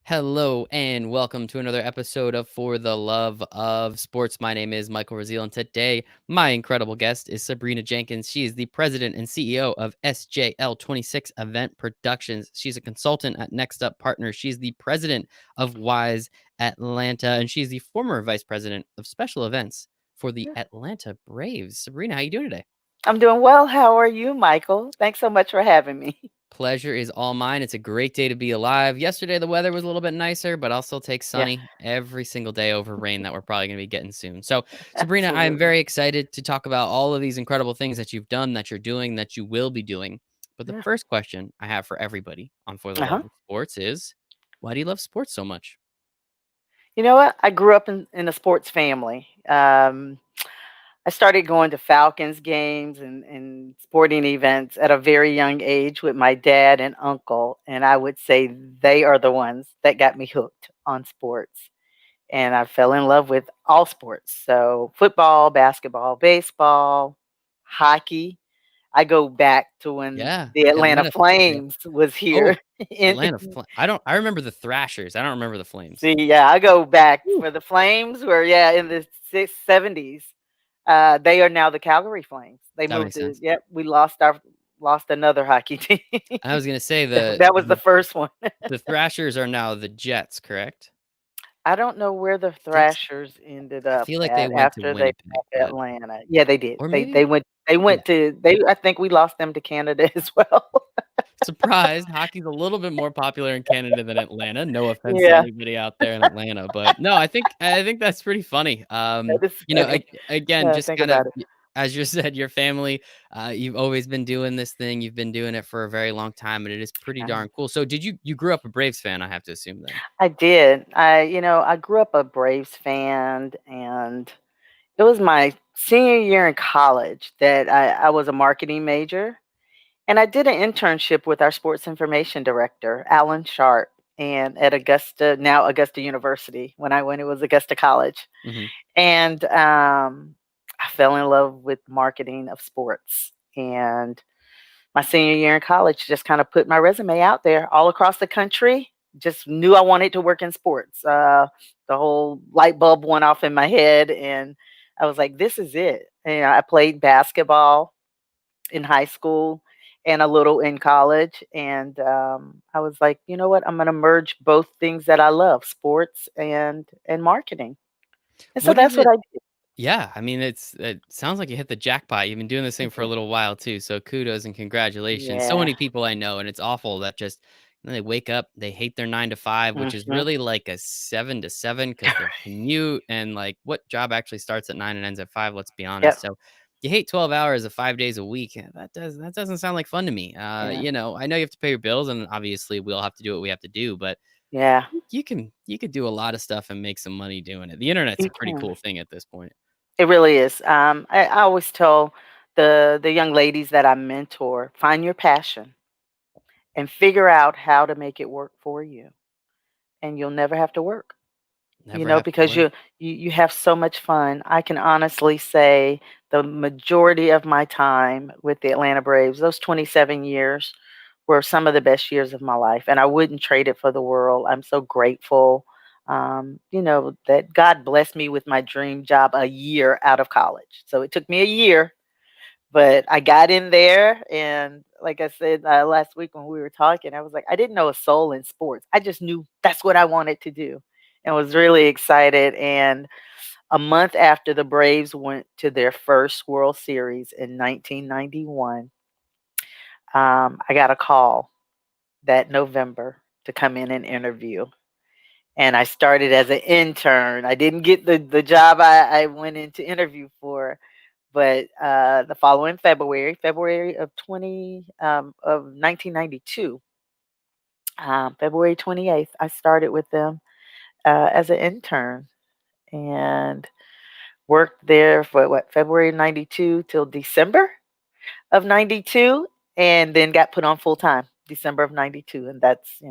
Hello and welcome to another episode of For the Love of Sports. My name is Michael Rasile, and today my incredible guest is Sabrina Jenkins. She is the president and CEO of SJL 26 Event Productions. She's a consultant at NextUp Partners. She's the president of Wise Atlanta, and she's the former vice president of special events for the Yeah. Atlanta Braves. Sabrina, how you doing today? I'm doing well. How are you, Michael? Thanks so much for having me. Pleasure is all mine. It's a great day to be alive. Yesterday, the weather was a little bit nicer, but I'll still take Yeah, sunny every single day over rain that we're probably going to be getting soon. So, Sabrina, I'm absolutely. very excited to talk about all of these incredible things that you've done, that you're doing, that you will be doing. But the Yeah. first question I have for everybody on For the Uh-huh. Love of Sports is, why do you love sports so much? You know what? I grew up in a sports family. I started going to Falcons games and sporting events at a very young age with my dad and uncle. And I would say they are the ones that got me hooked on sports. And I fell in love with all sports. So football, basketball, baseball, hockey. I go back to when Yeah, the Atlanta Atlanta. Yep. Flames was Oh, here. in, Atlanta. I remember the Thrashers. I don't remember the Flames. see, yeah, I go back Woo, for the Flames were in the 70s. They are now the Calgary Flames. They that moved makes to sense. we lost another hockey team. I was going to say That was the first one. the Thrashers are now the Jets, correct? I don't know where the Think s Thrashers ended I up feel like they at went to after they Winnipeg, left but Atlanta. Yeah, they did. or They maybe they went they yeah. went to they I think we lost them to Canada as well. Surprised, hockey's a little bit more popular in Canada than Atlanta. No offense to Yeah, anybody out there in Atlanta, but no, I think that's pretty funny. that is A funny. again, just Think kind of about it. as you said, your family, you've always been doing this thing. You've been doing it for a very long time, and it is pretty Uh, darn cool. So did you grew up a Braves fan, I have to assume then? I did. I grew up a Braves fan, and it was my senior year in college that I was a marketing major, and I did an internship with our sports information director, Alan Sharp, and at Augusta, now Augusta University, when it was Augusta College. Mhm. And I fell in love with marketing of sports. And my senior year in college, just kind of put my resume out there all across the country. Just knew I wanted to work in sports. The whole light bulb went off in my head, and I was like, "This is it." And I played basketball in high school and a little in college, and I was like, "You know what? I'm going to merge both things that I love, sports and marketing." And so What is that's what it I did. Yeah, I mean, it sounds like you hit the jackpot. You've been doing this thing for a little while too, so kudos and congratulations. So Yeah. many people I know, and it's awful that just they wake up, they hate their 9 to 5, which is Mhm. really like a 7 to 7 because their commute and like what job actually starts at 9 and ends at 5. Let's be honest. Yep. So you hate 12 hours of 5 days a week. That doesn't sound like fun to me. Yeah. I know you have to pay your bills, and obviously we all have to do what we have to do, but Yeah. you could do a lot of stuff and make some money doing it. The internet's You a pretty can. cool thing at this point. It really is. I always tell the young ladies that I mentor, find your passion and figure out how to make it work for you, and you'll never have to work. Never have to Because work. you have so much fun. I can honestly say the majority of my time with the Atlanta Braves, those 27 years, were some of the best years of my life, and I wouldn't trade it for the world. I'm so grateful, that God blessed me with my dream job a year out of college. So it took me a year, but I got in there, and like I said last week when we were talking, I was like, I didn't know a soul in sports. I just knew that's what I wanted to do, and was really excited. And a month after the Braves went to their first World Series in 1991, I got a call that November to come in and interview. And I started as an intern. I didn't get the job I went in to interview for, but the following February of 1992, February 28th, I started with them as an intern and worked there for February 92 till December of 92, and then got put on full time December of 92. And that's,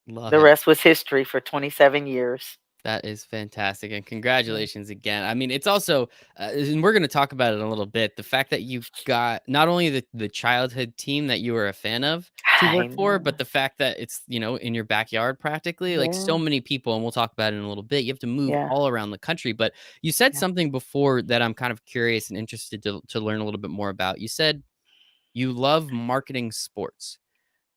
Love the it. rest was history for 27 years. That is fantastic, and Yeah. congratulations again. I mean, it's also, and we're going to talk about it in a little bit. The fact that you've got not only the childhood team that you were a fan of to I work for, but know. the fact that it's, in your backyard practically, like so Yeah, many people, and we'll talk about it in a little bit, you have to move yeah, all around the country. But you said yeah. something before that I'm kind of curious and interested to learn a little bit more about. You said you love marketing sports.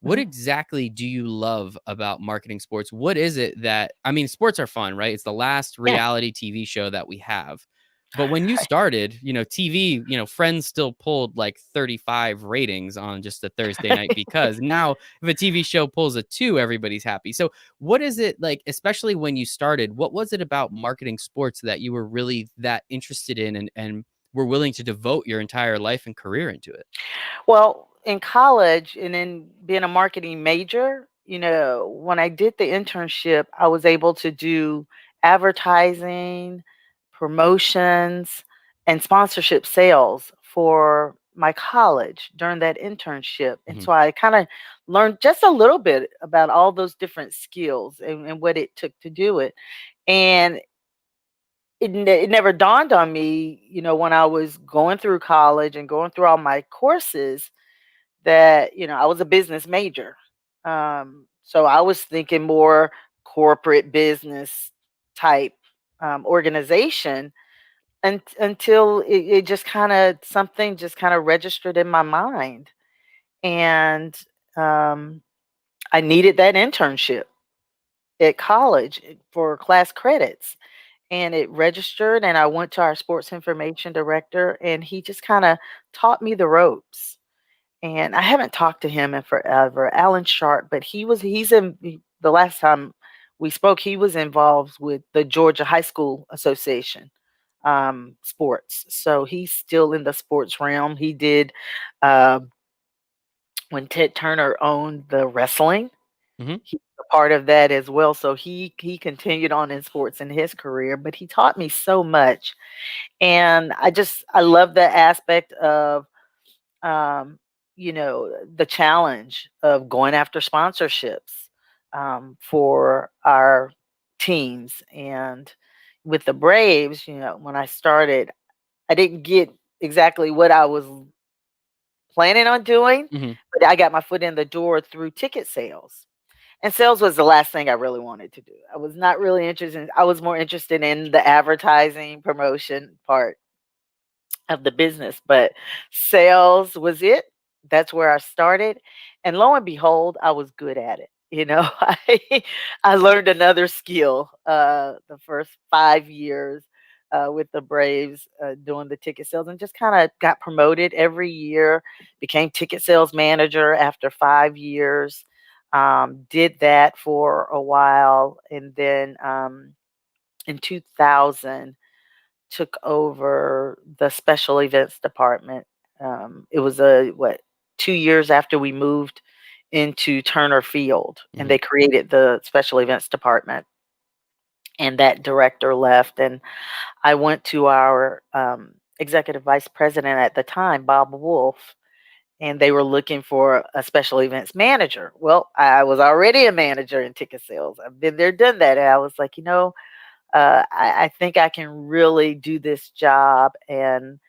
What Mhm. exactly do you love about marketing sports? What is it that I mean, sports are fun, right? It's the last Yeah. reality TV show that we have. But when you started, TV, Friends still pulled like 35 ratings on just a Thursday night because now if a TV show pulls a 2, everybody's happy. So, what is it like, especially when you started, what was it about marketing sports that you were really that interested in and were willing to devote your entire life and career into it? Well, in college and in being a marketing major, when I did the internship, I was able to do advertising, promotions, and sponsorship sales for my college during that internship. And Mhm. so I kind of learned just a little bit about all those different skills and what it took to do it. And it never dawned on me, when I was going through college and going through all my courses that, I was a business major. So I was thinking more corporate business type organization until it just kind of something just kind of registered in my mind. And um, I needed that internship at college for class credits. And it registered, and I went to our sports information director, and he just kind of taught me the ropes. And I haven't talked to him in forever, Alan Sharp, but the last time we spoke, he was involved with the Georgia High School Association sports. So he's still in the sports realm. He did uh, when Ted Turner owned the wrestling. Mhm. He's a part of that as well. So he continued on in sports in his career, but he taught me so much. And I love the aspect of um, the challenge of going after sponsorships for our teams. And with the Braves, when I started, I didn't get exactly what I was planning on doing, Mhm. but I got my foot in the door through ticket sales. And sales was the last thing I really wanted to do. I was not really interested I was more interested in the advertising promotion part of the business, but sales was it. That's where I started, and lo and behold, I was good at it. I learned another skill the first 5 years with the Braves doing the ticket sales, and just kind of got promoted every year. Became ticket sales manager after 5 years. Did that for a while, and then in 2000 took over the special events department. It was 2 years after we moved into Turner Field, and Mhm. they created the special events department. And that director left, and I went to our executive vice president at the time, Bob Wolf, and they were looking for a special events manager. Well, I was already a manager in ticket sales. I've been there, done that. And I was like, I think I can really do this job and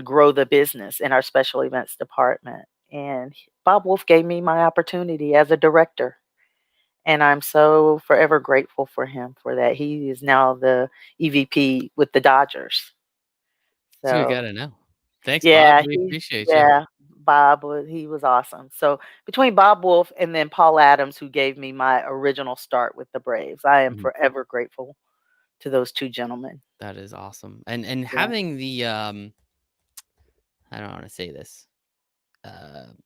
grow the business in our special events department. And Bob Wolf gave me my opportunity as a director. And I'm so forever grateful for him for that. He is now the EVP with the Dodgers. It's good So to know. Thanks, Bob. yeah, We appreciate you. yeah, he was awesome. So between Bob Wolf and then Paul Adams, who gave me my original start with the Braves, I am Mhm. forever grateful to those two gentlemen. That is awesome. And Yeah. having the, I don't wanna say this,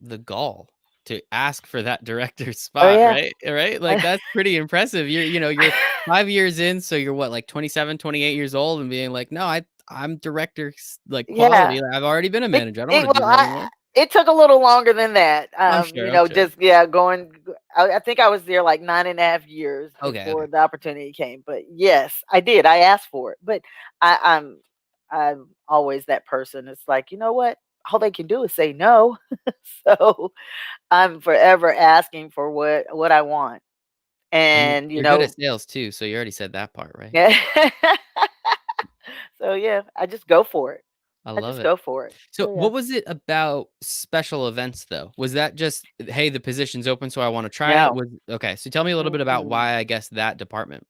the gall to ask for that director's Oh, spot, yeah. right? Right? Like, that's pretty impressive. You're 5 years in, so you're what, like 27, 28 years old and being like, "No, I'm director like, Yeah. quality. I've already been a It manager. I don't it wanna do well, that anymore." it took a little longer than that, I'm sure. just yeah, I think I was there, like, 9.5 years Okay, before okay. the opportunity came, but yes, I did, I asked for it, but I I'm always that person, it's like, "You know what? All they can do is say no." So, I'm forever asking for what I want, And you and, you're good at sales too, so you already said that part, right? yeah. So, yeah, I just go for it. I I love just it. go for it. So, Oh, yeah. what was it about special events, though? Was that just, "Hey, the position's open, so I wanna try it?" No. Was okay, so tell me a little bit about Mm-mm. why, I guess, that department.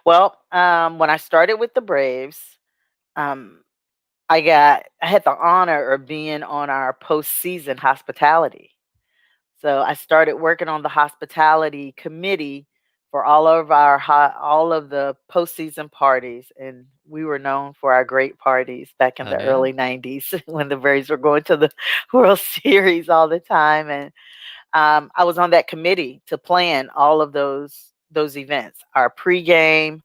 Well, when I started with the Braves, um, I had the honor of being on our postseason hospitality. So I started working on the hospitality committee for all of the postseason parties, and we were known for our great parties back in Oh, the yeah? early '90s when the Braves were going to the World Series all the time. And I was on that committee to plan all of those events, our pregame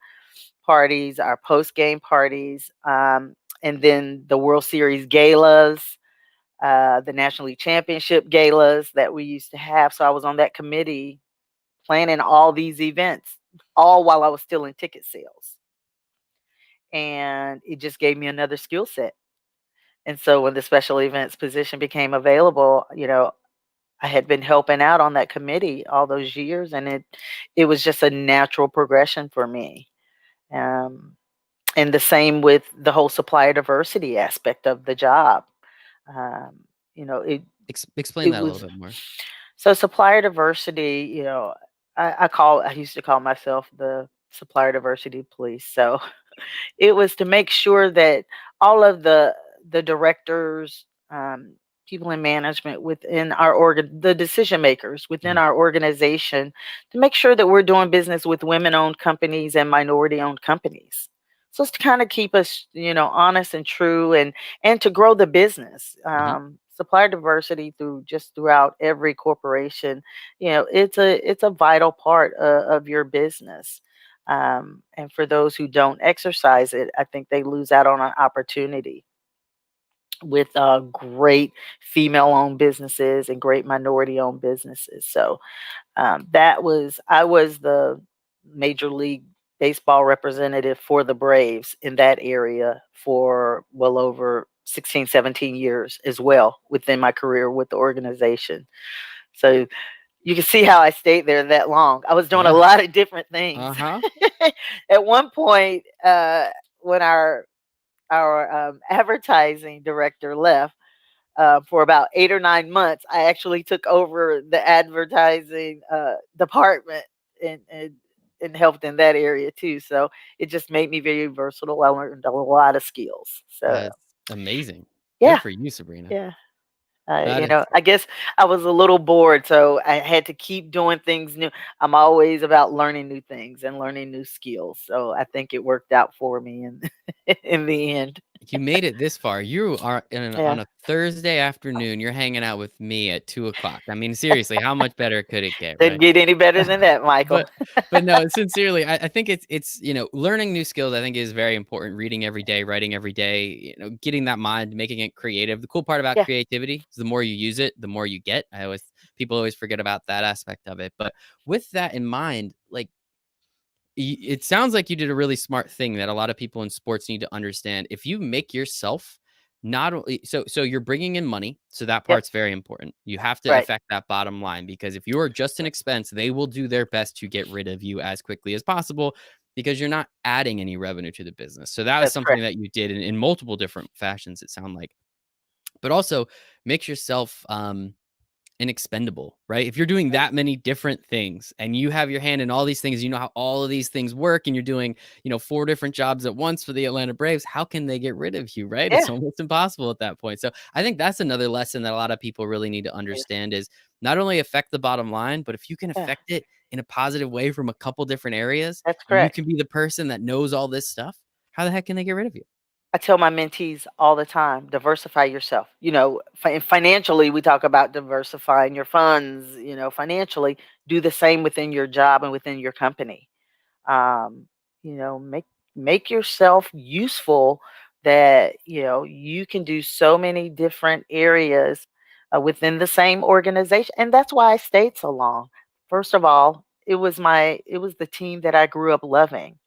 parties, our post-game parties, and then the World Series galas, the National League Championship galas that we used to have. So I was on that committee planning all these events, all while I was still in ticket sales. And it just gave me another skill set. And so when the special events position became available, I had been helping out on that committee all those years, and it was just a natural progression for me. Um, and the same with the whole supplier diversity aspect of the job. Um, it Explain it that a little was bit more. so supplier diversity. I used to call myself the supplier diversity police. So it was to make sure that all of the directors, people in management within the decision makers within Mhm, our organization, to make sure that we're doing business with women-owned companies and minority-owned companies. So it's to kind of keep us, honest and true, and to grow the business. mhm. Supplier diversity throughout every corporation, it's a vital part of your business. And for those who don't exercise it, I think they lose out on an opportunity with great female-owned businesses and great minority-owned businesses. So I was the Major League Baseball representative for the Braves in that area for well over 16, 17 years as well within my career with the organization. So you can see how I stayed there that long. I was doing a Yeah. lot of different things. Uh-huh. At one point, when our advertising director left for about 8 or 9 months, I actually took over the advertising department and helped in that area too. So it just made me very versatile. I learned a lot of skills. So That's amazing. Good yeah, for you, Sabrina. yeah. That is I guess I was a little bored, so I had to keep doing things new. I'm always about learning new things and learning new skills. So I think it worked out for me in in the end. you made it this far. You are Yeah. on a Thursday afternoon, you're hanging out with me at 2 o'clock. I mean, seriously, how much better could it get, Didn't right? get any better than that, Michael. But but no, sincerely, I think learning new skills, I think, is very important. Reading every day, writing every day, getting that mind, making it creative. The cool part about Yeah, creativity is the more you use it, the more you get. People always forget about that aspect of it. But with that in mind, like, it sounds like you did a really smart thing that a lot of people in sports need to understand. If you make yourself not only so you're bringing in money, so that yep, part's very important. You have to right. affect that bottom line, because if you are just an expense, they will do their best to get rid of you as quickly as possible, because you're not adding any revenue to the business. So that was That's something correct. that you did in multiple different fashions, it sound like. But also make yourself inexpendable, right? If you're doing Right. that many different things and you have your hand in all these things, you know how all of these things work, and you're doing, four different jobs at once for the Atlanta Braves, how can they get rid of you, right? It's Yeah, almost impossible at that point. So I think that's another lesson that a lot of people really need to it is. understand is not only affect the bottom line, but if you can Yeah, affect it in a positive way from a couple different areas, that's and you correct. can be the person that knows all this stuff, how the heck can they get rid of you? I tell my mentees all the time, diversify yourself. Financially, we talk about diversifying your funds, financially, do the same within your job and within your company. Um, make yourself useful that, you can do so many different areas within the same organization. And that's why I stayed so long. First of all, it was the team that I grew up loving.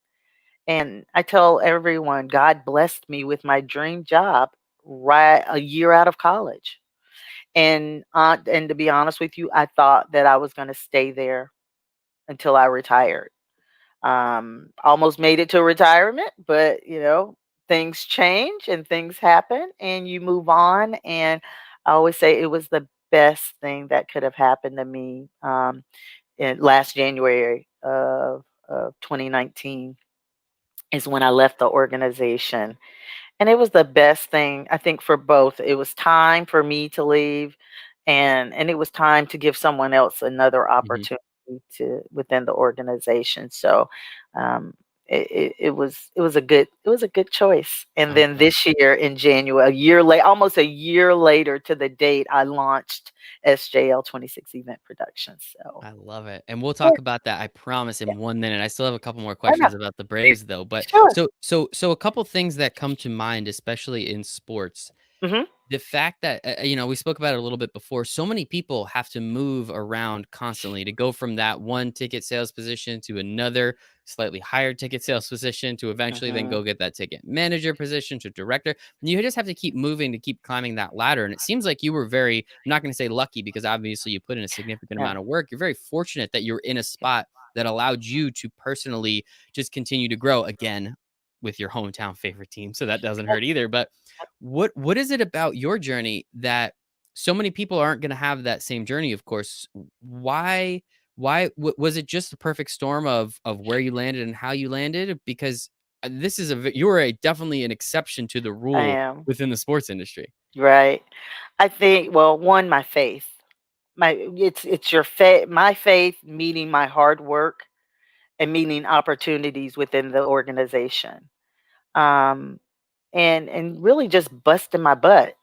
And I tell everyone, God blessed me with my dream job right a year out of college. And to be honest with you, I thought that I was going to stay there until I retired. Almost made it to retirement, but things change and things happen and you move on. And I always say it was the best thing that could have happened to me in last January of 2019 is when I left the organization. And it was the best thing, I think, for both. It was time for me to leave, and it was time to give someone else another Mhm. opportunity to within the organization. So, um, it was a good choice. And then Okay. this year in January, a year late, almost a year later to the date, I launched SJL 26 Event Productions. So, I love it, and we'll yeah, talk about that, I promise, yeah, in 1 minute. I still have a couple more I know. questions about the Braves, though, but Sure. so a couple things that come to mind, especially in sports. Mhm. The fact that, we spoke about it a little bit before, so many people have to move around constantly to go from that one ticket sales position to another slightly higher ticket sales position to eventually then Mhm. go get that ticket manager position to director. And you just have to keep moving to keep climbing that ladder. And it seems like you were very, I'm not going to say lucky because obviously you put in a significant Yeah. amount of work. You're very fortunate that you're in a spot that allowed you to personally just continue to grow again with your hometown favorite team. So that doesn't hurt either. But what is it about your journey that so many people aren't going to have that same journey, of course? Was it just the perfect storm of where you landed and how you landed? Because this is you are definitely an exception to the I rule am. within the sports industry. Right. I think, well, one, my faith. It's your faith, my faith meeting my hard work and meeting opportunities within the organization. Um, and really just busting my butt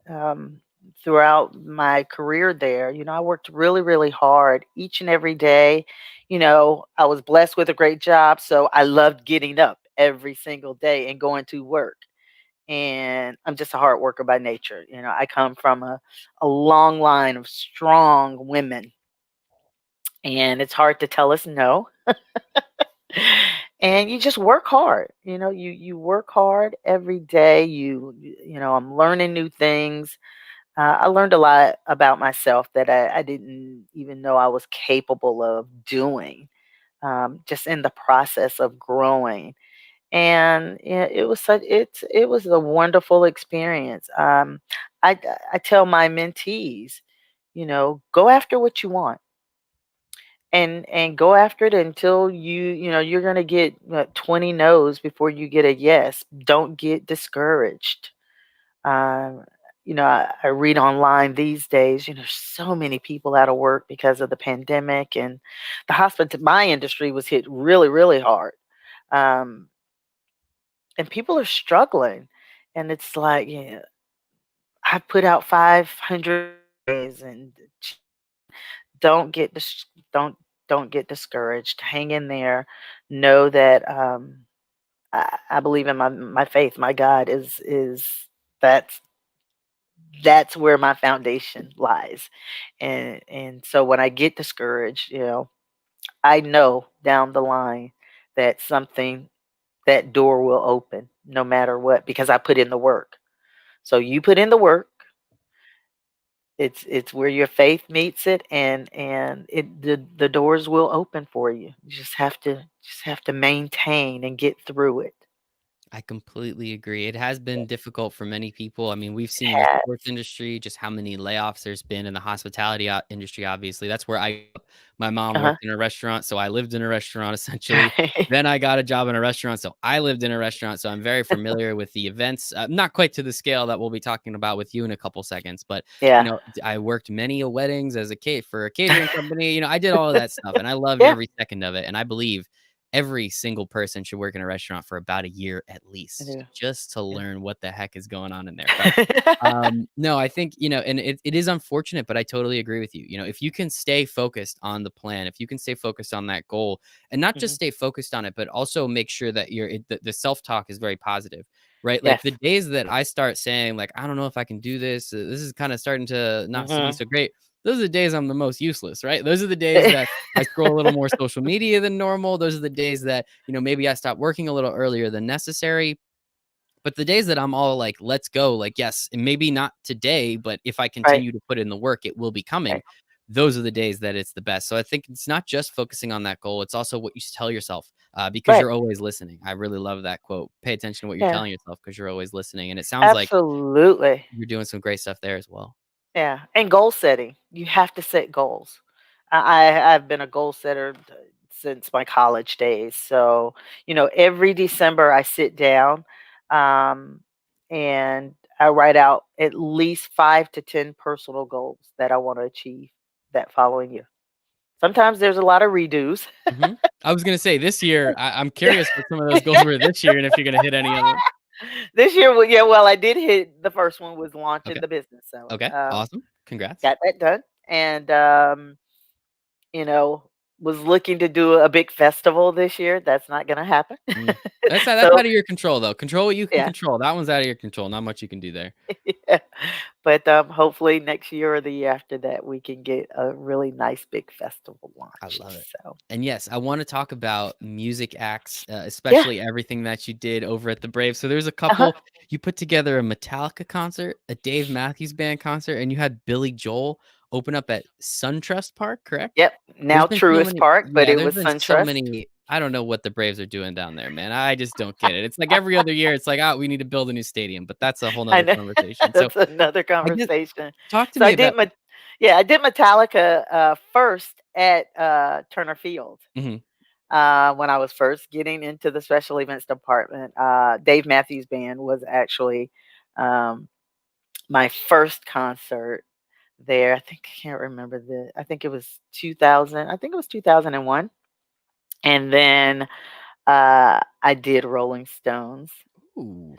um, throughout my career there. I worked really, really hard each and every day. I was blessed with a great job, so I loved getting up every single day and going to work. And I'm just a hard worker by nature. I come from a long line of strong women, and it's hard to tell us no. And you just work hard. You work hard every day. I'm learning new things. I learned a lot about myself that I didn't even know I was capable of doing, just in the process of growing. And yeah, it was a wonderful experience. I I tell my mentees, go after what you want and go after it until you're going to get 20 no's before you get a yes. Don't get discouraged. um, I read online these days, so many people out of work because of the pandemic, and my industry was hit really, really hard. um, and people are struggling, and it's like, yeah, I put out 500 days, and don't get dis- don't get discouraged. Hang in there. Know that I believe in my faith. My God is that's that's where my foundation lies. And so when I get discouraged, I know down the line that that door will open no matter what, because I put in the work. So you put in the work. It's where your faith meets it, and the doors will open for you. You just have to maintain and get through it. I completely agree. It has Yeah, been difficult for many people. I mean, we've it seen in the sports has. industry just how many layoffs there's been in the hospitality industry, obviously. That's where my mom Uh-huh. worked in a restaurant, so I lived in a restaurant essentially. Right. Then I got a job in a restaurant, so I lived in a restaurant, so I'm very familiar with the events. Not quite to the scale that we'll be talking about with you in a couple seconds, but Yeah. I worked many a weddings as for a catering company. I did all of that stuff, and I loved Yeah, every second of it. And I believe every single person should work in a restaurant for about a year at I least do. just to Yeah. learn what the heck is going on in there. But no, I think, and it is unfortunate, but I totally agree with you. If you can stay focused on the plan, if you can stay focused on that goal and not just Mhm. stay focused on it, but also make sure that the self-talk is very positive, right? Like Yes. the days that I start saying like, I don't know if I can do this, this is kind of starting to not to be Mhm. so great. Those are the days I'm the most useless, right? Those are the days that I scroll a little more social media than normal. Those are the days that, maybe I stop working a little earlier than necessary. But the days that I'm all like, let's go, like, yes, and maybe not today, but if I Right, continue to put in the work, it will be coming. right. those are the days that it's the best. So I think it's not just focusing on that goal, it's also what you tell yourself, because Right. you're always listening. I really love that quote. Pay attention to what you're Yeah. telling yourself because you're always listening, and it sounds like Absolutely. you're doing some great stuff there as well. Yeah, and goal setting. You have to set goals. I've been a goal setter since my college days. So, every December I sit down, um, and I write out at least 5 to 10 personal goals that I want to achieve that following year. Sometimes there's a lot of redos. Mhm. I was gonna say this year, I'm curious what some of those goals were this year and if you're gonna hit any of them. This year, well, yeah, well, I did hit the first one was launching Okay. the business. So, Okay. Awesome. Congrats. got that done. And you know, was looking to do a big festival this year. That's not gonna happen. Mm. That's So, out of your control, though. Control what you can yeah, control. That one's out of your control. Not much you can do there. yeah. But, hopefully next year or the year after that, we can get a really nice big festival I launched, love it. so And yes, I want to talk about music acts, yeah, especially everything that you did over at the Braves. So there's a uh-huh, couple. You put together a Metallica concert, a Dave Matthews Band concert, and you had Billy Joel open up at SunTrust Park, correct? yep, There's now been so Truist many. Park, but Yeah, it there's was been so SunTrust. many. I don't know what the Braves are doing down there, man. I just don't get it. It's like every other year, it's like, oh, we need to build a new stadium, but that's a whole I nother know. conversation. So That's another I guess conversation. talk to So me I about. did yeah, I did Metallica, first at, Turner Field. Mhm. When I was first getting into the special events department. Dave Matthews Band was actually um, my first concert there. I can't remember I think it was 2000. I think it was 2001. And then I did Rolling Stones, Ooh,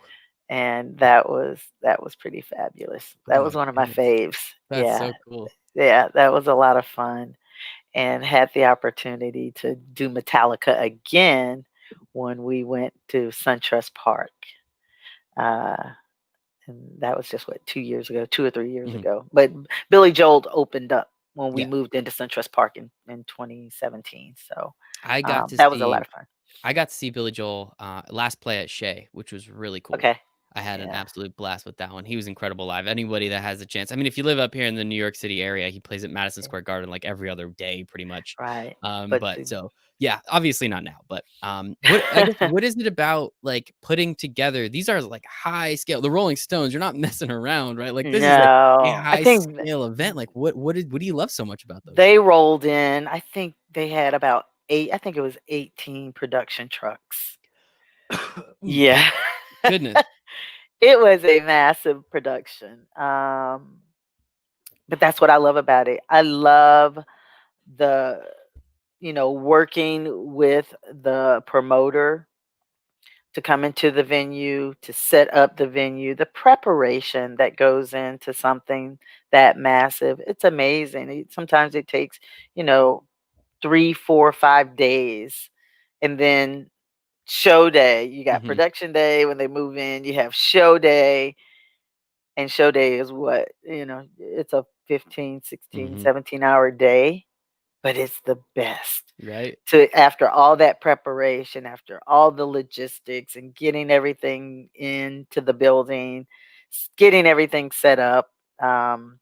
and that was pretty fabulous. oh That my was one of my goodness, faves. that's Yeah, so cool. yeah, that was a lot of fun. And had the opportunity to do Metallica again when we went to SunTrust Park. Uh, and that was just what 2 years ago, 2 or 3 years Mhm. ago. But Billy Joel opened up when we Yeah, moved into SunTrust Park in 2017. So I got to that was a lot see of fun. I got to see Billy Joel, last play at Shea, which was really cool. Okay. I had an Yeah. absolute blast with that one. He was incredible live. Anybody that has a chance, I mean, if you live up here in the New York City area, he plays at Madison Yeah. Square Garden like every other day, pretty much. Right. But But so yeah, obviously not now. But what I guess what is it about like putting together? These are like high scale. The Rolling Stones. You're not messing around, right? Like this is like a no, I high think scale event. Like what do you love so much about those? they rolled in. I think they had about 8, I think it was 18 production trucks. My Yeah. goodness. It was a massive production. But that's what I love about it. I love the, working with the promoter to come into the venue, to set up the venue, the preparation that goes into something that massive. It's amazing. Sometimes it takes, you know, 3, 4, 5 days. And then show day. You got Hmm. production day when they move in, you have show day. And show day is what, it's a 15, 16, Hmm. 17-hour day, but it's the best. Right. To After all that preparation, after all the logistics and getting everything into the building, getting everything set up, um,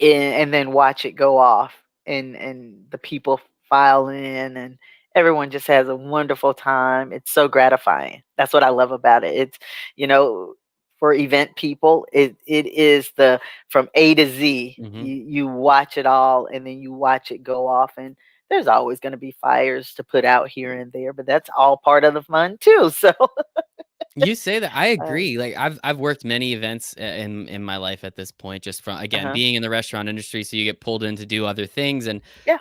and then watch it go off, and the people file in, and everyone just has a wonderful time. It's so gratifying. That's what I love about it. It's, you know for event people, it is the from A to Z. Hmm. You watch it all, and then you watch it go off, and there's always going to be fires to put out here and there, but that's all part of the fun too. So You say that, I uh, agree. Like I've worked many events in my life at this point, just from again uh-huh. being in the restaurant industry. So you get pulled in to do other things, and Yeah,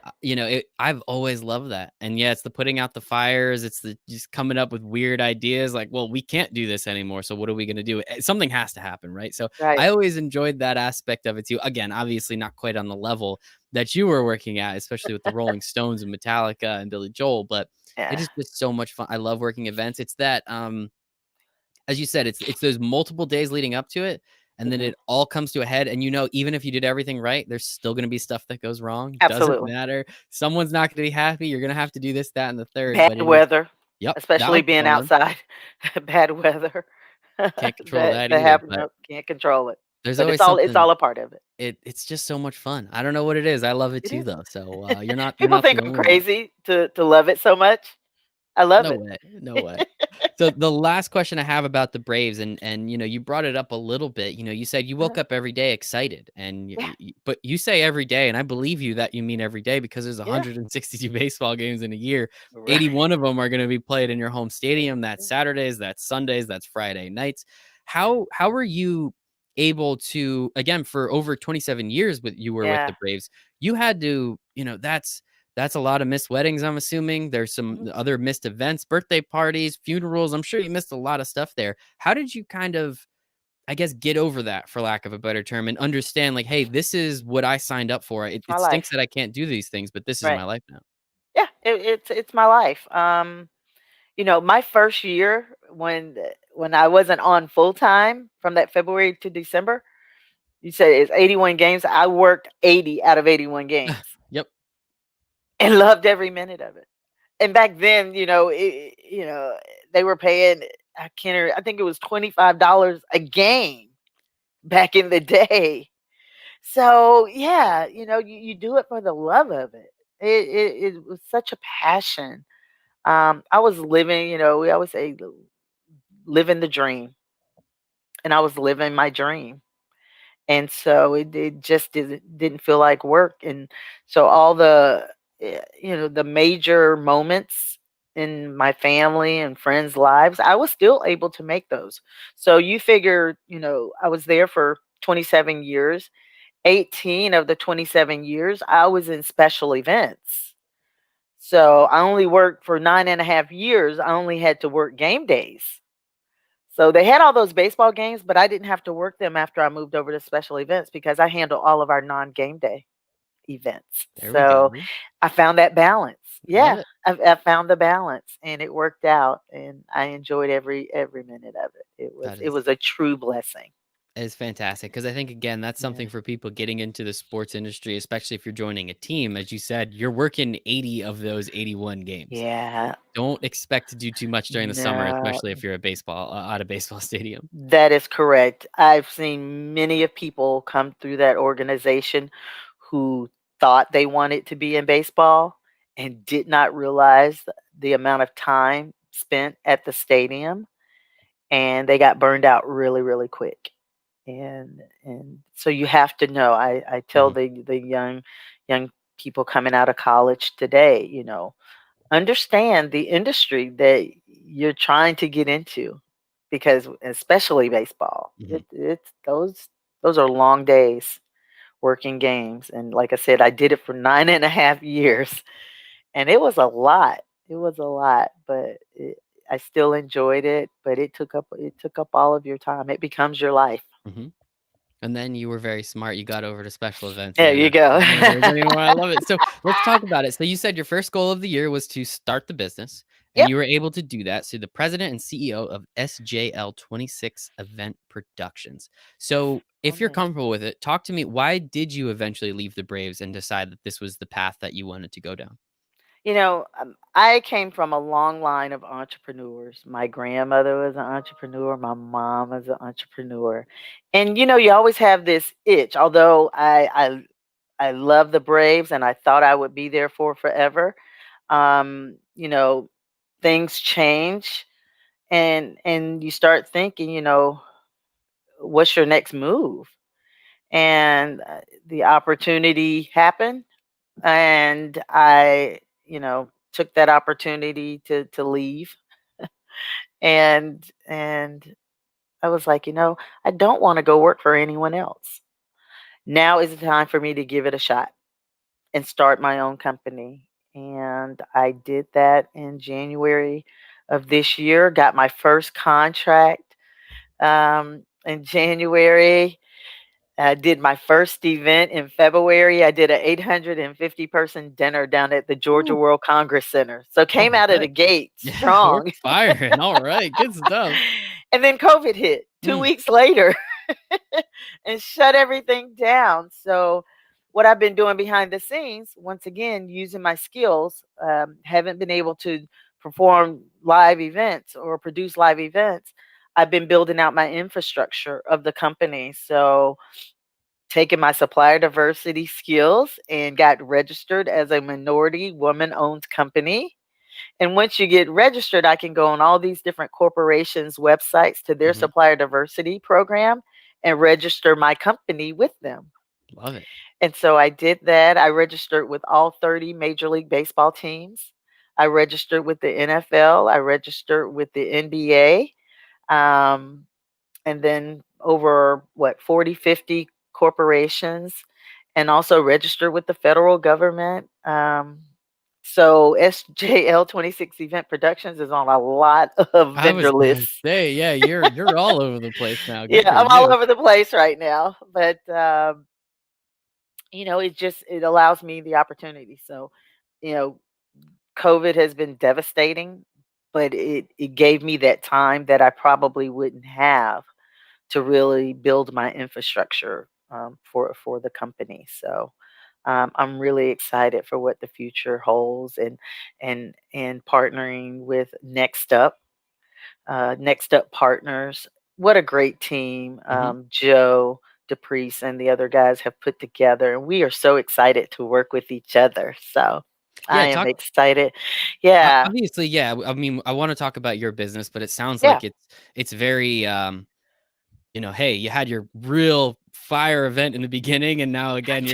I've always loved that. And yeah, it's the putting out the fires. It's the just coming up with weird ideas. Like, well, we can't do this anymore. So what are we going to do? Something has to happen, right? So I right. always enjoyed that aspect of it too. Again, obviously not quite on the level that you were working at, especially with the Rolling Stones and Metallica and Billy Joel, but it Yeah, is just so much fun. I love working events. It's that as you said, it's those multiple days leading up to it, and then hmm, it all comes to a head. And even if you did everything right, there's still going to be stuff that goes wrong. Doesn't absolutely. matter. Someone's not going to be happy. You're going to have to do this, that, and the third. Bad But it is. weather, Yep, that especially was being one of them. outside. Bad weather. Can't control That that that either. happen. But Nope, can't control it. There's but always it's something. all a part of it. It's just so much fun. I don't know what it is. I love it It too, is. though. So, you're People not think the I'm only one. crazy to love it so much. I love No it. way, no way. So the last question I have about the Braves, and you brought it up a little bit. You said you woke Uh-huh. up every day excited, and Yeah, but you say every day, and I believe you that you mean every day because there's yeah. 162 baseball games in a year. Right. 81 of them are going to be played in your home stadium. That's Yeah, Saturdays, that's Sundays, that's Friday nights. yeah. How are you able to, again, for over 27 years with you were with the Yeah. Braves? You had to, that's a lot of missed weddings, I'm assuming. There's some Mhm. other missed events, birthday parties, funerals. I'm sure you missed a lot of stuff there. How did you kind of, I guess, get over that, for lack of a better term, and understand, like, hey, this is what I signed up for. It, It's my it stinks life. that I can't do these things, but this is Right. my life now. Yeah, it's my life. My first year when I wasn't on full time from that February to December, you said it's 81 games. I worked 80 out of 81 games Yep. and loved every minute of it. And back then, they were paying I think it was $25 a game back in the day. So yeah, you do it for the love of it. It was such a passion. I was living, we always say living the dream, and I was living my dream. And so it just didn't feel like work. And so all the major moments in my family and friends' lives, I was still able to make those. So you figure, I was there for 27 years. 18 of the 27 years, I was in special events. So I only worked for 9.5 years. I only had to work game days. So they had all those baseball games, but I didn't have to work them after I moved over to special events because I handle all of our non-game day events. There we So go. I found that balance. Love Yeah, it. I found the balance, and it worked out, and I enjoyed every minute of it. It was That it is was a true blessing. is fantastic because I think, again, that's Yeah. something for people getting into the sports industry, especially if you're joining a team. As you said, you're working 80 of those 81 games. Yeah. Don't expect to do too much during the summer, No. especially if you're a baseball at a baseball stadium. That is correct. I've seen many of people come through that organization who thought they wanted to be in baseball and did not realize the amount of time spent at the stadium, and they got burned out really, really quick. And so you have to know. I tell Mhm, the young people coming out of college today, understand the industry that you're trying to get into, because especially baseball, mhm. it's those are long days working games. And like I said, I did it for 9.5 years, and it was a lot. It was a lot, but I still enjoyed it. But it took up all of your time. It becomes your life. Mhm. And then you were very smart. You got over to special events, There man. you That's go. no words anymore. I love it. So let's talk about it. So you said your first goal of the year was to start the business, and Yep. you were able to do that. So the president and CEO of SJL 26 Event Productions. So if you're Amen. comfortable with it, talk to me. Why did you eventually leave the Braves and decide that this was the path that you wanted to go down? I came from a long line of entrepreneurs. My grandmother was an entrepreneur. My mom was an entrepreneur, and you always have this itch. Although I love the Braves, and I thought I would be there for forever. Um, you know, Things change, and you start thinking, what's your next move? And the opportunity happened, and I took that opportunity to leave. And I was like, I don't want to go work for anyone else. Now is the time for me to give it a shot and start my own company. And I did that in January of this year. Got my first contract in January. I did my first event in February. I did an 850-person dinner down at the Georgia Ooh, World Congress Center. So came all out of the right. gate Yeah, we're strong. firing. All right. Good stuff. And then COVID hit 2 Mm, weeks later and shut everything down. So what I've been doing behind the scenes, once again, using my skills, haven't been able to perform live events or produce live events. I've been building out my infrastructure of the company. So, taking my supplier diversity skills and got registered as a minority woman owned company. And once you get registered, I can go on all these different corporations' websites to their Mhm. supplier diversity program and register my company with them. Love it. And so I did that. I registered with all 30 Major League Baseball teams. I registered with the NFL. I registered with the NBA. Um, and then over what, 40, 50 corporations, and also registered with the federal government. So SJL 26 Event Productions is on a lot of I was vendor gonna lists. say, yeah, you're all over the place now. Good Yeah, for I'm all you. over the place right now, but it allows me the opportunity. So, you know, COVID has been devastating, but it gave me that time that I probably wouldn't have to really build my infrastructure for the company. So I'm really excited for what the future holds, and partnering with NextUp Partners. What a great team, Mhm. Joe, DePriest, and the other guys have put together, and we are so excited to work with each other. So Yeah, I am talk excited. Yeah, obviously, yeah, I mean, I wanna talk about your business, but it sounds yeah, like it's very, hey, you had your real fire event in the beginning, and now again,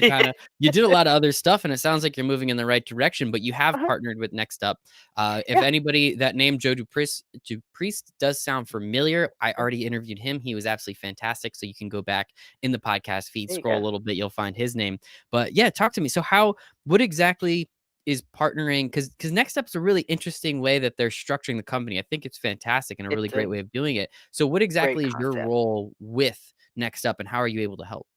you did a lot of other stuff, and it sounds like you're moving in the right direction, but you have uh-huh, partnered with Next Up. If yeah, anybody that name Joe Dupriest does sound familiar, I already interviewed him. He was absolutely fantastic. So you can go back in the podcast feed, there you scroll go. a little bit, you'll find his name. But yeah, talk to me. So what exactly is partnering? Because Next Up's a really interesting way that they're structuring the company. I think it's fantastic and a really It's great a way of doing it. So what great exactly is your concept. role with Next Up, and how are you able to help?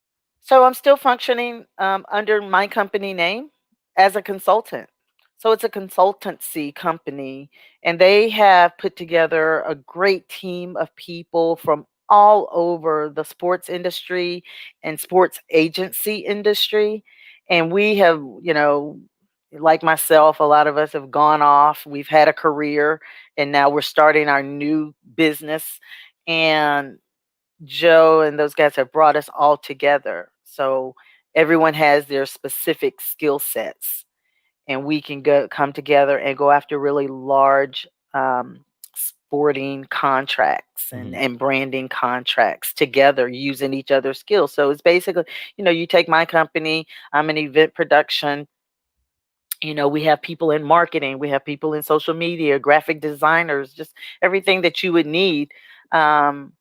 So I'm still functioning under my company name as a consultant. So it's a consultancy company, and they have put together a great team of people from all over the sports industry and sports agency industry. And we have, like myself, a lot of us have gone off. We've had a career, and now we're starting our new business. And Joe and those guys have brought us all together. So everyone has their specific skill sets, and we can come together and go after really large sporting contracts and, Mhm, and branding contracts together using each other's skills. So it's basically, you take my company, I'm an event production. We have people in marketing, we have people in social media, graphic designers, just everything that you would need um,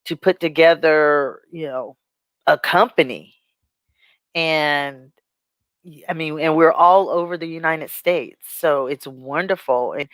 to put together, a company. And I mean, and we're all over the United States. So it's wonderful. And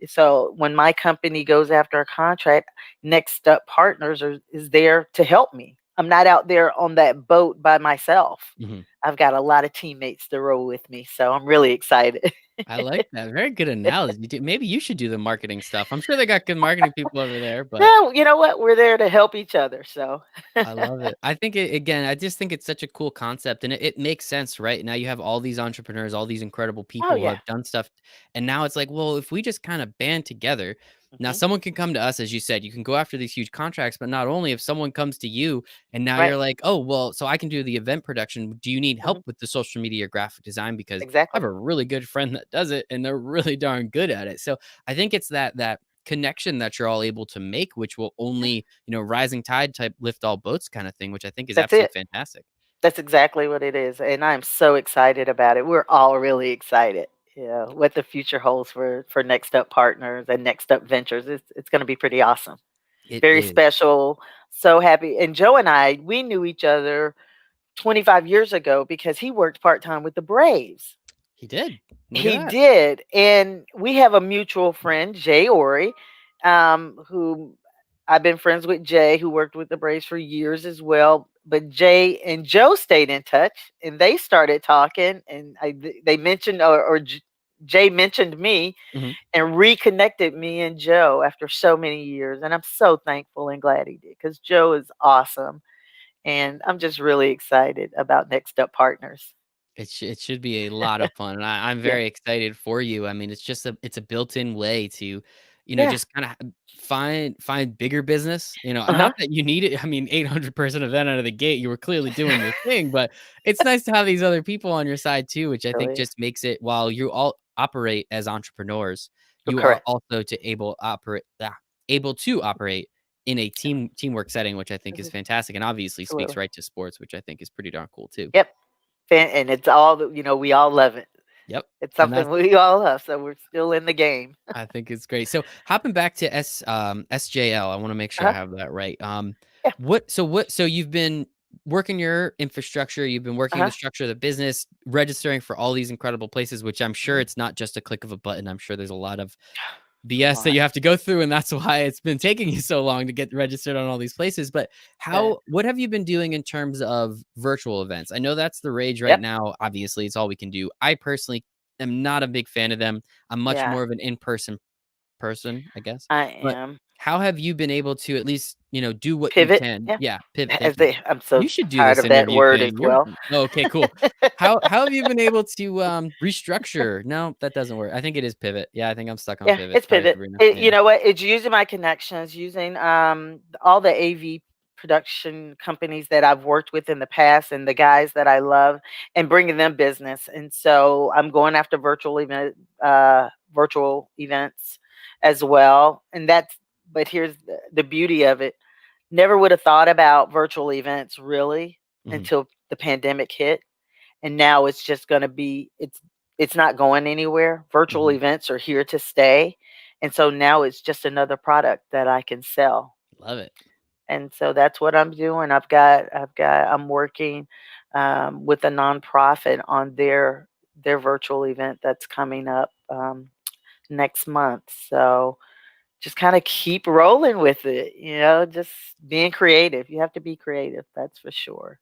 so when my company goes after a contract, Next Up Partners is there to help me. I'm not out there on that boat by myself. mhm. I've got a lot of teammates to row with me. So I'm really excited. I like that. Very good analogy. Maybe you should do the marketing stuff. I'm sure they got good marketing people over there, but No, you know what? We're there to help each other. So, I love it. I think again, I just think it's such a cool concept, and it makes sense, right? Now you have all these entrepreneurs, all these incredible oh, people who yeah. have done stuff, and now it's like, well, if we just kind of band together, now Hmm. someone can come to us, as you said, you can go after these huge contracts, but not only if someone comes to you and now Right. you're like, oh, well, so I can do the event production. Do you need Hmm. help with the social media or graphic design? Because I have Exactly. a really good friend that does it, and they're really darn good at it. So I think it's that connection that you're all able to make, which will Yeah, only, rising tide type lift all boats kind of thing, which I think is that's absolutely it. fantastic. That's exactly what it is. And I'm so excited about it. We're all really excited. What the future holds for Next Up Partners and Next Up Ventures. It's going to be pretty awesome. It Very is. special. So happy. And Joe and I, we knew each other 25 years ago because he worked part time with the Braves. He did. Look at He that. did, and we have a mutual friend, Jay Ori, who I've been friends with Jay, who worked with the Braves for years as well. But Jay and Joe stayed in touch, and they started talking, and they mentioned, Jay mentioned me Mhm. and reconnected me and Joe after so many years, and I'm so thankful and glad he did because Joe is awesome, and I'm just really excited about Next Up Partners. It should be a lot of fun, and I'm Yeah. very excited for you. I mean, it's a built-in way to Yeah. just kind of find bigger business, Uh-huh. not that you need it. I mean, 800% of that out of the gate, you were clearly doing your thing, but it's nice to have these other people on your side too, which I think Really is. just makes it while you all operate as entrepreneurs, You're you are correct. also able to operate in a teamwork setting, which I think is Mhm. fantastic and obviously speaks Absolutely. right to sports, which I think is pretty darn cool too. Yep. And it's all that we all love it. Yep. It's And something we all love, so we're still in the game. I think it's great. So hopping back to SJL, I want to make sure I Uh-huh. have that right. Yeah. So you've been working your infrastructure, you've been working the Uh-huh. structure of the business, registering for all these incredible places, which I'm sure Mhm. it's not just a click of a button. I'm sure there's a lot of It's a BS that lot. you have to go through, and that's why it's been taking you so long to get registered on all these places. But Yeah. what have you been doing in terms of virtual events? I know that's the rage right Yep. now. Obviously, it's all we can do. I personally am not a big fan of them. I'm much Yeah. more of an in-person person, I guess. I But am. how have you been able to at least, do what you Pivot. can? Yeah. Yeah, pivot. As Thank you. they I'm so You should do tired this of that interview word as thing. well. Okay, cool. How have you been able to restructure? No, that doesn't work. I think it is pivot. Yeah, I think I'm stuck on Yeah, pivot. it's Sorry, pivot. Sabrina. You Yeah. know what? It's using my connections, using all the AV production companies that I've worked with in the past and the guys that I love and bringing them business. And so I'm going after virtual events as well. But here's the beauty of it. Never would have thought about virtual events really Mhm, until the pandemic hit, and now it's just going to be it's not going anywhere. Virtual mhm. events are here to stay, and so now it's just another product that I can sell. Love it. And so that's what I'm doing. I'm working with a nonprofit on their virtual event that's coming up next month. So just kind of keep rolling with it, just being creative. You have to be creative, that's for sure.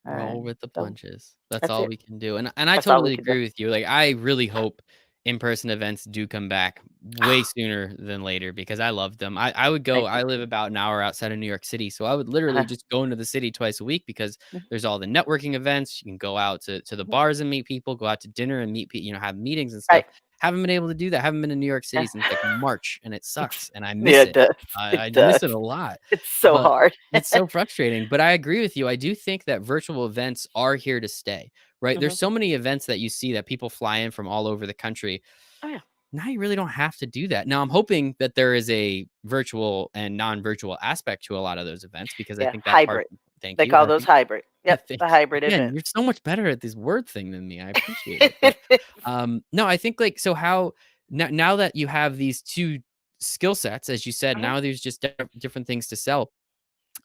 Roll And with the so punches. That's that's all it. we can do, and I That's all we totally can do. agree with you, like, I really hope in-person events do come back way sooner than later because I love them. I would go Thank you. I live about an hour outside of New York City, so I would literally Uh-huh. just go into the city twice a week because Mhm, there's all the networking events, you can go out to the mhm. bars and meet people, go out to dinner and meet have meetings and stuff. Right. Haven't been able to do that, haven't been in New York Yeah. City since, like, March, and it sucks, and I Yeah, miss it it. does. It I does. miss it a lot. It's so But hard. it's so frustrating, but I agree with you. I do think that virtual events are here to stay, right? There's Mhm. so many events that you see that people fly in from all over the country. Oh, yeah. Now you really don't have to do that. Now I'm hoping that there is a virtual and non-virtual aspect to a lot of those events because I Yeah, think that part. hybrid. Thank They you. call I those think hybrid. Yep, thank the you. hybrid Again, events. you're so much better at this word thing than me. I appreciate it. But no, I think like so how now that you have these two skill sets, as you said, Mhm. now there's just different things to sell.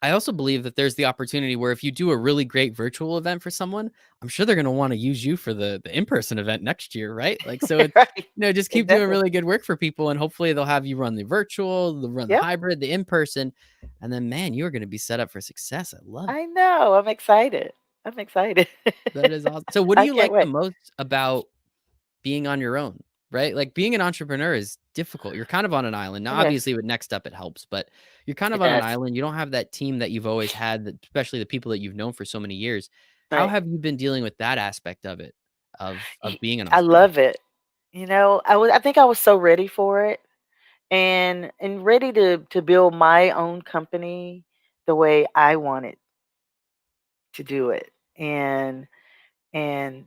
I also believe that there's the opportunity where if you do a really great virtual event for someone, I'm sure they're gonna wanna use you for the in-person event next year, right? Like, so it's Right. just keep doing Exactly. really good work for people, and hopefully they'll have you run the virtual, they'll run the Yep. hybrid, the in-person, and then, man, you are gonna be set up for success. I love it. I know. I'm excited. I'm excited. That is awesome. So what do I you can't like the wait. most about being on your own, right? Like, being an entrepreneur is difficult. You're kind of on an island. Now, It is. obviously, with NextUp, it helps, but you're kind of It on an does. island. You don't have that team that you've always had, that especially the people that you've known for so many years. How Right. have you been dealing with that aspect of it, of Y being an I entrepreneur? love it. I think I was so ready for it and ready to build my own company the way I wanted to do it. And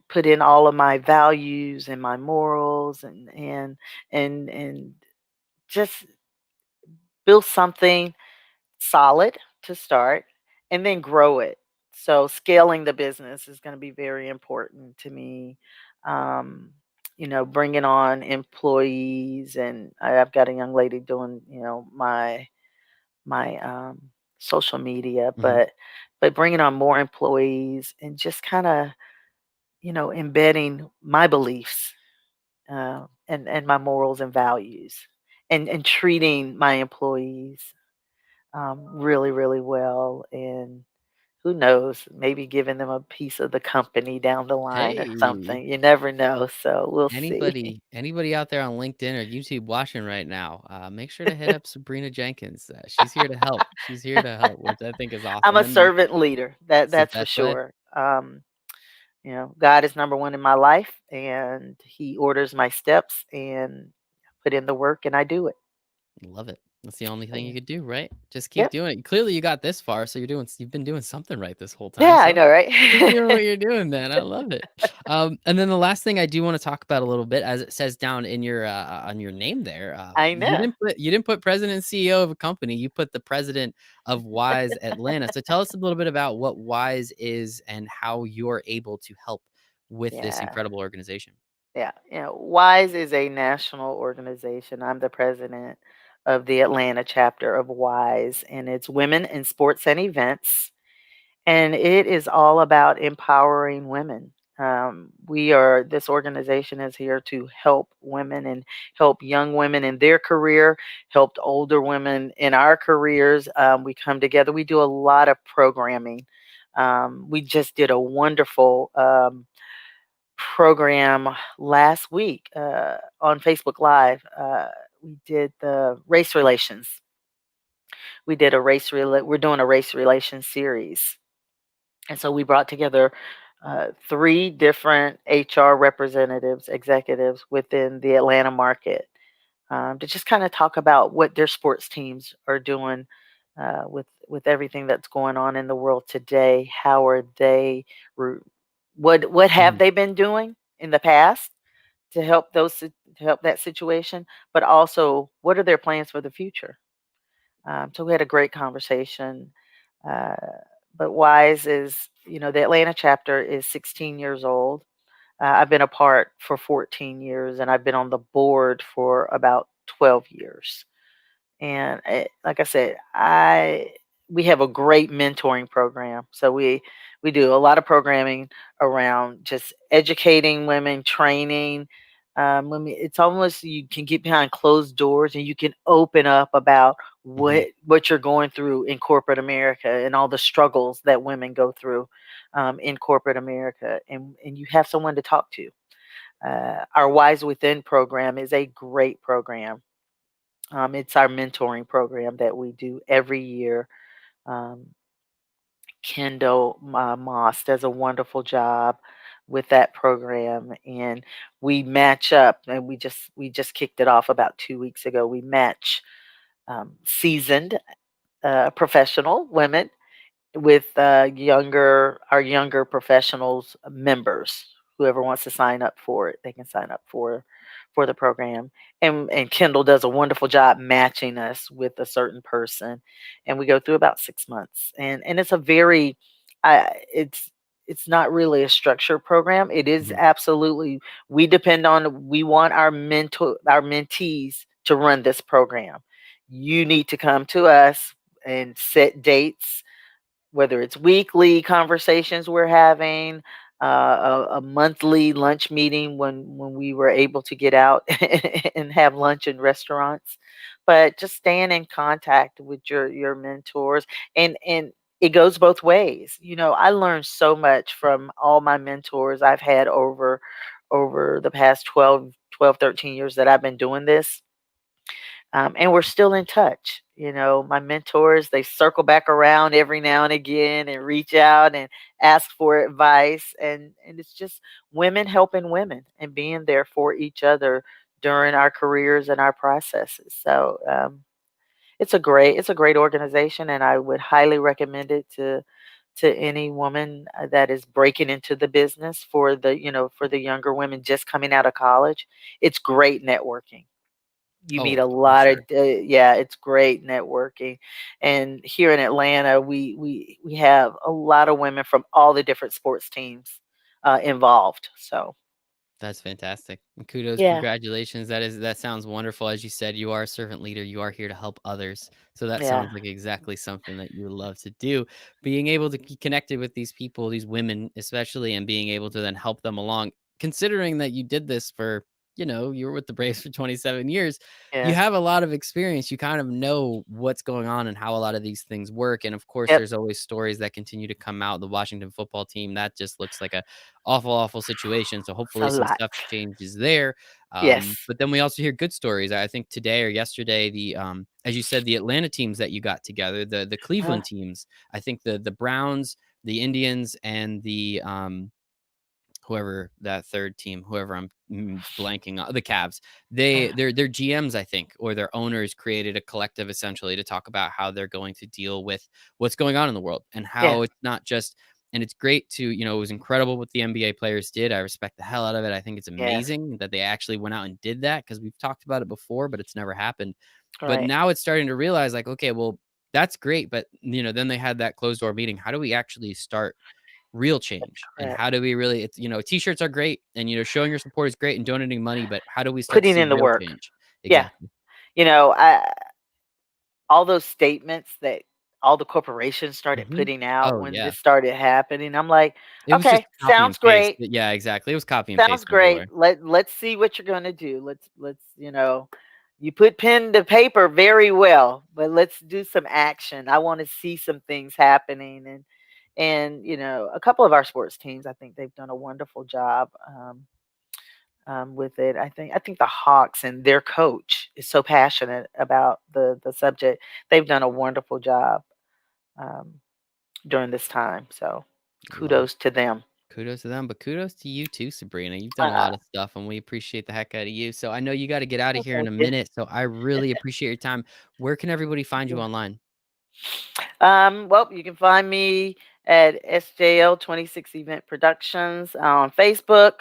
put in all of my values and my morals and just build something solid to start and then grow it. So scaling the business is going to be very important to me. Um, bringing on employees, and I've got a young lady doing, my social media, Mhm. but bringing on more employees and just kind of, embedding my beliefs and my morals and values, and treating my employees really, really well. And who knows, maybe giving them a piece of the company down the line or Hey, something. You never know. So we'll see. anybody out there on LinkedIn or YouTube watching right now, make sure to hit up Sabrina Jenkins. She's here to help. She's here to help, which I think is I'm awesome. a And servant leader. That it's the that's for best way. sure. God is number one in my life, and He orders my steps and put in the work, and I do it. Love it. That's the only So, thing you yeah. could do, right? Just keep Yep. doing it. Clearly, you got this far, so you've been doing something right this whole time. Yeah, I So know, right? keep doing what you're doing, man. I love it. And then the last thing I do want to talk about a little bit, as it says down in your on your name there, I know. you didn't put president and CEO of a company. You put the president of Wise Atlanta. So tell us a little bit about what Wise is and how you're able to help with this Yeah. incredible organization. Yeah. WISE is a national organization. I'm the president of the Atlanta chapter of WISE, and it's Women in Sports and Events. And it is all about empowering women. This organization is here to help women and help young women in their career, help older women in our careers. We come together, we do a lot of programming. We just did a wonderful program last week on Facebook Live. We did the race relations. We're doing a race relations series, and so we brought together three different HR representatives, executives within the Atlanta market to just kind of talk about what their sports teams are doing with everything that's going on in the world today. How are they? re- what have Mhm. they been doing in the past to help to help that situation? But also, what are their plans for the future? So we had a great conversation. Uh, but Wise is, the Atlanta chapter is 16 years old. I've been a part for 14 years, and I've been on the board for about 12 years. And like I said, I we have a great mentoring program. So we do a lot of programming around just educating women, training. Women, it's almost you can get behind closed doors and you can open up about Mhm. what you're going through in corporate America and all the struggles that women go through in corporate America, and you have someone to talk to. Our Wise Within program is a great program. It's our mentoring program that we do every year. Um, Kendall Moss does a wonderful job with that program, and we match up. And we just kicked it off about 2 weeks ago. We match seasoned professional women with our younger professionals members. Whoever wants to sign up for it, they can sign up for the program. And Kendall does a wonderful job matching us with a certain person, and we go through about 6 months. And it's a very, it's not really a structured program. It is Mhm. absolutely, we want our mentees to run this program. You need to come to us and set dates, whether it's weekly conversations we're having, a monthly lunch meeting when we were able to get out and have lunch in restaurants, but just staying in contact with your mentors, and it goes both ways. I learned so much from all my mentors I've had over the past 13 years that I've been doing this, and we're still in touch. My mentors, they circle back around every now and again and reach out and ask for advice. And it's just women helping women and being there for each other during our careers and our processes. So it's a great organization, and I would highly recommend it to any woman that is breaking into the business, for the younger women just coming out of college. It's great networking. You meet Oh, a for lot of sure. yeah, it's great networking. And here in Atlanta, we have a lot of women from all the different sports teams involved. So That's fantastic. And kudos, yeah, congratulations. That sounds wonderful. As you said, you are a servant leader. You are here to help others. So that yeah, sounds like exactly something that you love to do. Being able to be connected with these people, these women especially, and being able to then help them along, considering that you did this for, you were with the Braves for 27 years. You yeah, have a lot of experience. You kind of know what's going on and how a lot of these things work. And of course, yep, there's always stories that continue to come out. The Washington football team, that just looks like a awful, awful situation. So it's a hopefully some lot. stuff changes there. Yes, But then we also hear good stories. I think today or yesterday, as you said, the Atlanta teams that you got together, the uh, Cleveland teams. I think the Browns, the Indians, and the whoever that third team, whoever I'm blanking on, the Cavs. Uh, Their GMs, I think, or their owners created a collective essentially to talk about how they're going to deal with what's going on in the world and yeah, how it's not just. And it's great to, it was incredible what the NBA players did. I respect the hell out of it. I think it's yes, amazing that they actually went out and did that because we've talked about it before, but it's never happened. But right, now it's starting to realize like, okay, well, that's great. But, then they had that closed door meeting. How do we actually start real change? And correct. how do we really, it's, t-shirts are great and, showing your support is great and donating money, but how do we start to Putting see in the real work. change? Yeah, Exactly. I all those statements that all the corporations started Mhm. putting out Oh, when yeah. this started happening, I'm like, It was just "Okay, copy and sounds paste. great. Yeah, exactly. It was copy and Sounds paste great. everywhere. Let's see what you're gonna do. You put pen to paper very well, but let's do some action. I want to see some things happening." And a couple of our sports teams, I think they've done a wonderful job with it. I think the Hawks and their coach is so passionate about the subject. They've done a wonderful job um, during this time. So Love it. kudos to them. Kudos to them, but kudos to you too, Sabrina. You've done a Uh, lot of stuff and we appreciate the heck out of you. So I know you got to get out of well, here in thank a you. minute. So I really appreciate your time. Where can everybody find you Yeah. online? Well, you can find me at SJL 26 Event Productions on Facebook,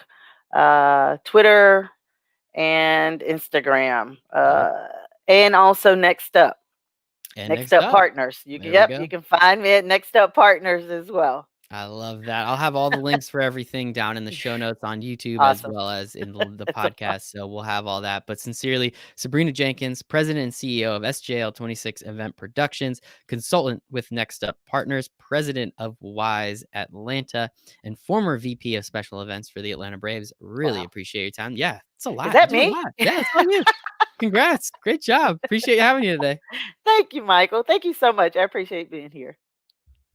Twitter, and Instagram, Yep. and also Next Up. And Next next Up up, Partners. there we You go. can find me at Next Up Partners as well. I love that. I'll have all the links for everything down in the show notes on YouTube as Awesome. well as in the That's podcast. So we'll have all that. But sincerely, Sabrina Jenkins, President and CEO of SJL 26 Event Productions, consultant with Next Up Partners, President of Wise Atlanta, and former VP of Special Events for the Atlanta Braves. Really wow. appreciate your time. Yeah, it's a Is lot. You that did a me? lot. Yeah, it's all you. Congrats. Great job. Appreciate having you today. Thank you, Michael. Thank you so much. I appreciate being here.